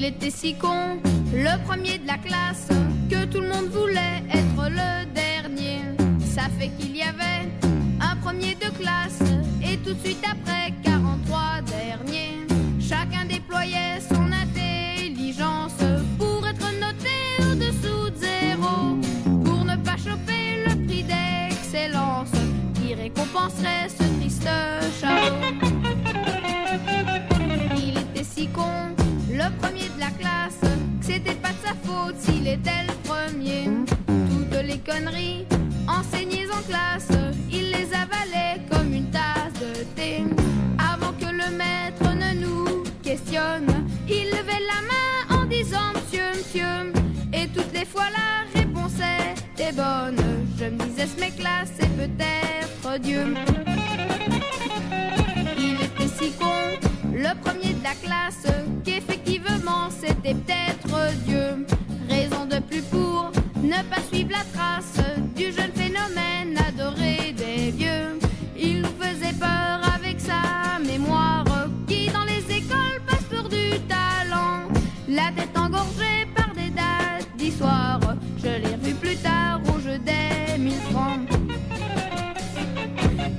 était si con, le premier de la classe, que tout le monde voulait être le dernier. Ça fait qu'il y avait un premier de classe, et tout de suite après 43 derniers. Chacun déployait son intelligence pour être noté au-dessous de zéro, pour ne pas choper le prix d'excellence qui récompenserait ce triste charlot. Il était si con, le premier de la classe, que c'était pas de sa faute s'il était le premier. Toutes les conneries enseignées en classe, il les avalait comme une tasse de thé. Avant que le maître ne nous questionne, il levait la main en disant monsieur, monsieur. Et toutes les fois la réponse était bonne. Je me disais ce mec-là c'est peut-être Dieu. Il était si con, le premier de la classe, qu'effectivement c'était peut-être Dieu. Raison de plus pour ne pas suivre la trace du jeune phénomène adoré des vieux. Il nous faisait peur avec sa mémoire, qui dans les écoles passe pour du talent. La tête engorgée par des dates d'histoire, je l'ai revu plus tard au jeu des 1000 francs.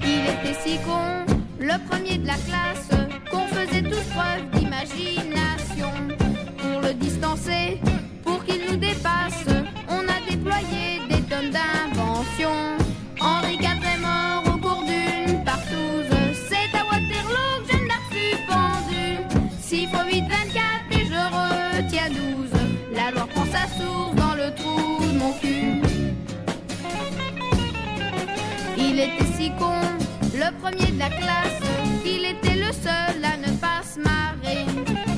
Il était si con, le premier de la classe, qu'on faisait tous preuve d'imagination. Pour le distancer, pour qu'il nous dépasse, on a déployé des tonnes d'inventions. Henri IV est mort au cours d'une partouze, c'est à Waterloo que Jeanne d'Arc fut pendue. 6 x 8, 24 et je retiens 12, la loi prend sa source dans le trou de mon cul. Il était si con, le premier de la classe, qu'il était le seul à ne pas se marrer.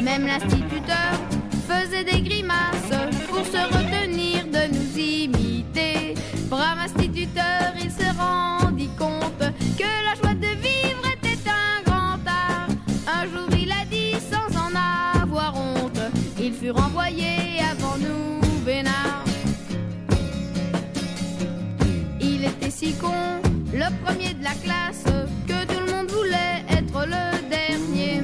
Même l'instituteur faisait des grimaces pour se retenir de nous imiter. Brave instituteur, il se rendit compte que la joie de vivre était un grand art. Un jour il a dit sans en avoir honte, il fut renvoyé avant nous, Bénard. Il était si con, le premier de la classe, que tout le monde voulait être le dernier.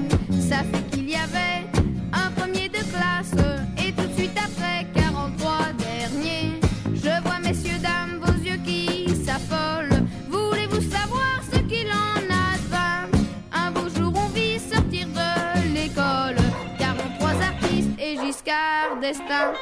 Ça fait qu'il y avait un premier de classe, et tout de suite après 43 derniers. Je vois messieurs, dames, vos yeux qui s'affolent. Voulez-vous savoir ce qu'il en advint? Un beau jour on vit sortir de l'école 43 artistes et Giscard d'Estaing.